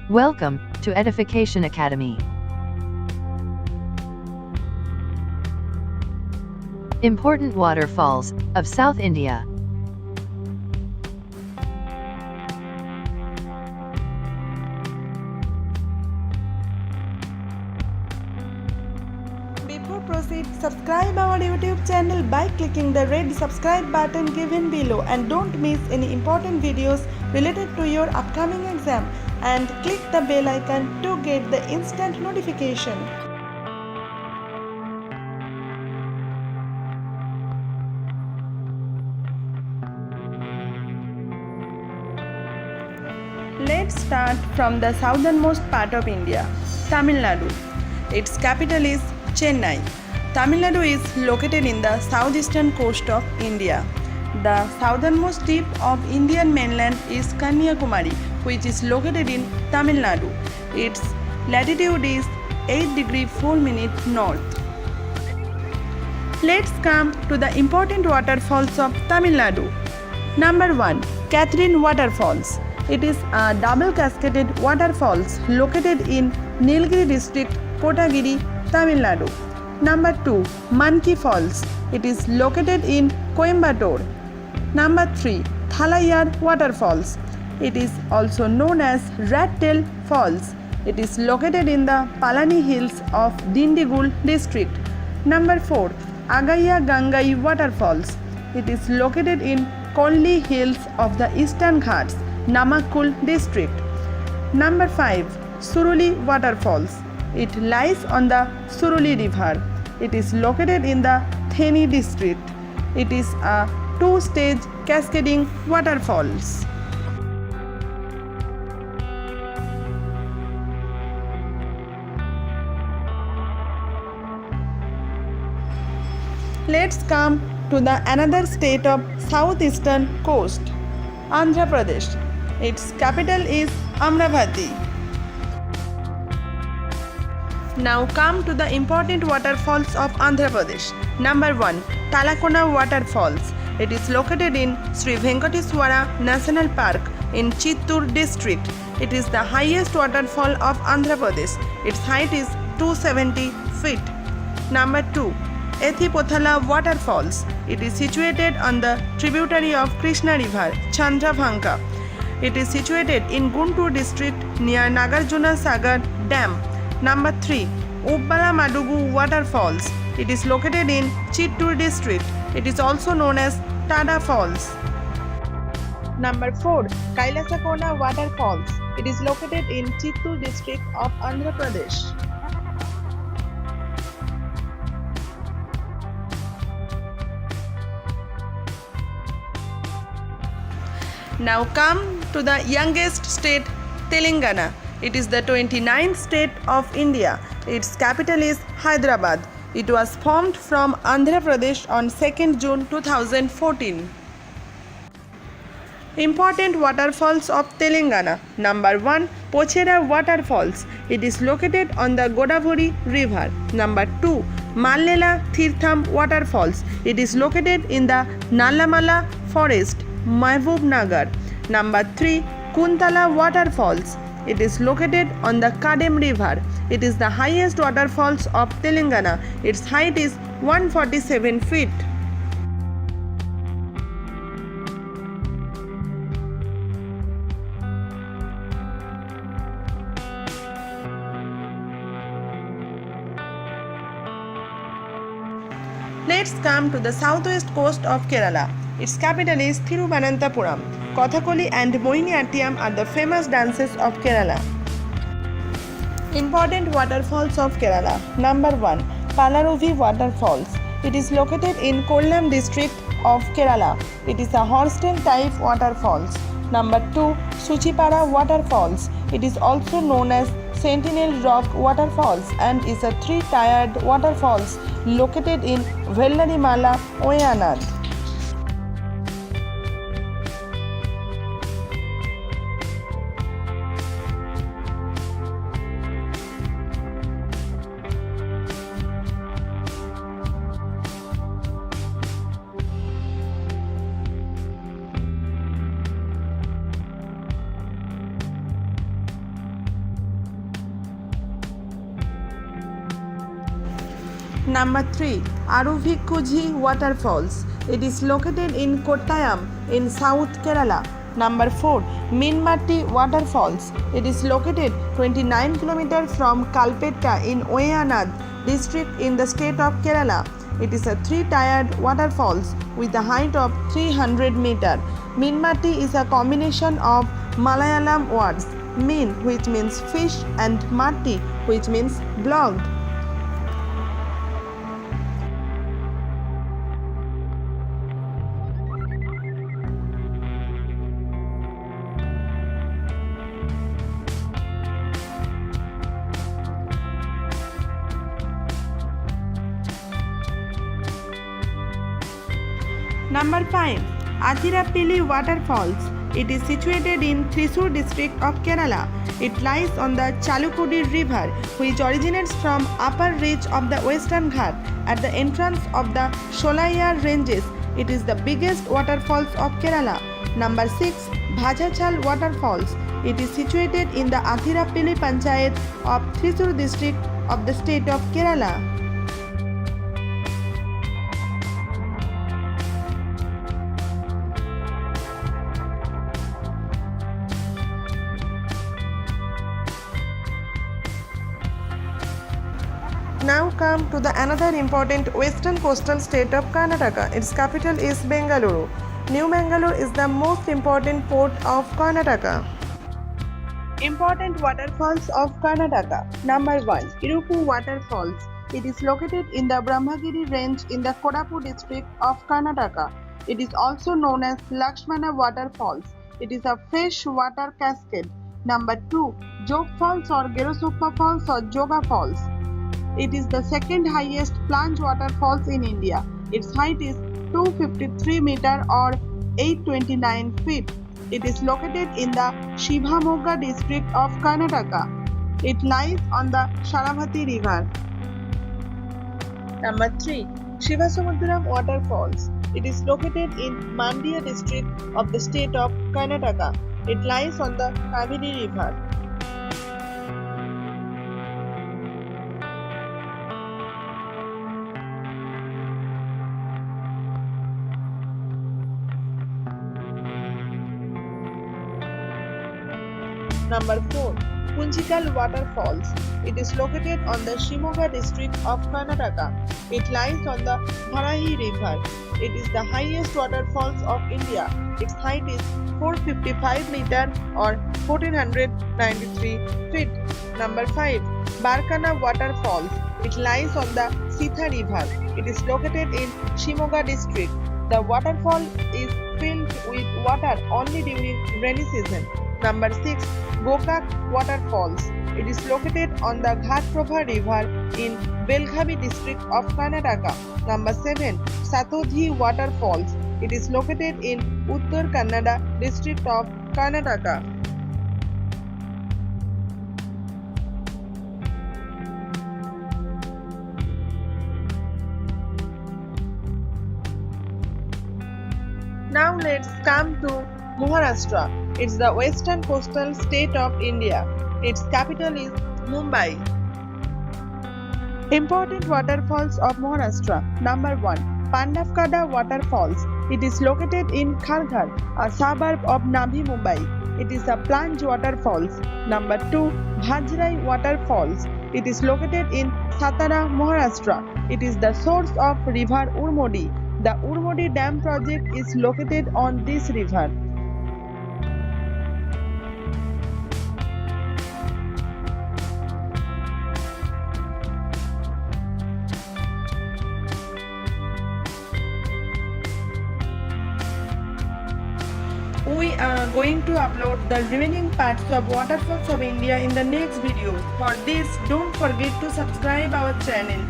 Welcome to Edification Academy. Important waterfalls of South India. Before proceed, subscribe our YouTube channel by clicking the red subscribe button given below and don't miss any important videos related to your upcoming exam, and click the bell icon to get the instant notification. Let's start from the southernmost part of India, Tamil Nadu. Its capital is Chennai. Tamil Nadu is located in the southeastern coast of India. The southernmost tip of Indian mainland is Kanyakumari, which is located in Tamil Nadu. Its latitude is 8 degrees 4 minutes north. Let's come to the important waterfalls of Tamil Nadu. Number 1. Catherine Waterfalls. It is a double cascaded waterfalls located in Nilgiri District, Kotagiri, Tamil Nadu. Number 2. Monkey Falls. It is located in Coimbatore. Number 3. Thalayar Waterfalls. It is also known as Rat Tail Falls. It is located in the Palani Hills of Dindigul district. Number 4. Agaya Gangai Waterfalls. It is located in Konli Hills of the Eastern Ghats, Namakkal district. Number 5. Suruli Waterfalls. It lies on the Suruli River. It is located in the Theni district. It is a two-stage cascading waterfalls. Let's come to the another state of southeastern coast, Andhra Pradesh. Its capital is Amravati. Now come to the important waterfalls of Andhra Pradesh. Number 1. Talakona Waterfalls. It is located in Sri Venkateswara National Park in Chittoor district. It is the highest waterfall of Andhra Pradesh. Its height is 270 feet. Number 2. Ethipothala Waterfalls. It is situated on the tributary of Krishna river, Chandravanka. It is situated in Guntur district near Nagarjuna Sagar Dam. Number 3. Ubbalamadugu Waterfalls. It is located in Chittoor district. It is also known as Tada Falls. Number 4. Kailasakona Waterfalls. It is located in Chittoor district of Andhra Pradesh. Now come to the youngest state, Telangana. It is the 29th state of India. Its capital is Hyderabad. It was formed from Andhra Pradesh on 2nd June 2014. Important waterfalls of Telangana. Number 1. Pochera Waterfalls. It is located on the Godavari river. Number 2. Mallela Tirtham Waterfalls. It is located in the Nallamala forest, Mahbub Nagar. Number 3. Kuntala Waterfalls. It is located on the Kadem river. It is the highest waterfalls of Telangana. Its height is 147 feet. Let's come to the southwest coast of Kerala. Its capital is Thiruvananthapuram. Kathakali and Mohiniyattam are the famous dances of Kerala. Important waterfalls of Kerala. Number 1. Palaruvi Waterfalls. It is located in Kollam district of Kerala. It is a horsetail type waterfalls. Number 2. Suchipara Waterfalls. It is also known as Sentinel Rock Waterfalls and is a three-tiered waterfalls located in Vellarimala, Wayanad. Number 3. Aruvikkuzhi Waterfalls. It is located in Kottayam in South Kerala. Number 4. Meenmutty Waterfalls. It is located 29 km from Kalpetta in Wayanad District in the state of Kerala. It is a 3-tiered waterfalls with a height of 300 meter. Meenmutty is a combination of Malayalam words "meen" which means fish and "matti" which means blocked. Number 5. Athirappilly Waterfalls. It is situated in Thrissur District of Kerala. It lies on the Chalukudi River, which originates from upper reach of the Western Ghats at the entrance of the Sholaiya Ranges. It is the biggest waterfalls of Kerala. Number 6. Bhajachal Waterfalls. It is situated in the Athirappilly Panchayath of Thrissur District of the state of Kerala. Now come to the another important western coastal state of Karnataka. Its capital is Bengaluru. New Bangalore is the most important port of Karnataka. Important waterfalls of Karnataka. Number 1. Iruppu Waterfalls. It is located in the Brahmagiri Range in the Korappu district of Karnataka. It is also known as Lakshmana Waterfalls. It is a fresh water cascade. Number 2. Jog Falls or Gerosoppa Falls or Joga Falls. It is the second highest plunge waterfalls in India. Its height is 253 meter or 829 feet. It is located in the Shivamogga district of Karnataka. It lies on the Sharavati river. Number 3. Shivasamudraram Waterfalls. It is located in Mandya district of the state of Karnataka. It lies on the Kaveri river. Number 4. Punjikal Waterfalls. It is located on the Shimoga district of Karnataka. It lies on the Bharahi river. It is the highest waterfalls of India. Its height is 455 meter or 1493 feet. Number 5. Barkana Waterfalls. It lies on the Sitha river. It is located in Shimoga district. The waterfall is filled with water only during rainy season. Number 6. Gokak Waterfalls. It is located on the Ghatprabha river in Belgavi district of Karnataka. Number 7. Satodhi Waterfalls. It is located in Uttar Kannada district of Karnataka. Now let's come to Maharashtra. It's the western coastal state of India. Its capital is Mumbai. Important waterfalls of Maharashtra. Number 1. Pandavkada Waterfalls. It is located in Kharghar, a suburb of Navi Mumbai. It is a plunge waterfalls. Number 2. Vajrai Waterfalls. It is located in Satara, Maharashtra. It is the source of river Urmodi. The Urmodi Dam project is located on this river. We are going to upload the remaining parts of Waterfalls of India in the next video. For this, don't forget to subscribe our channel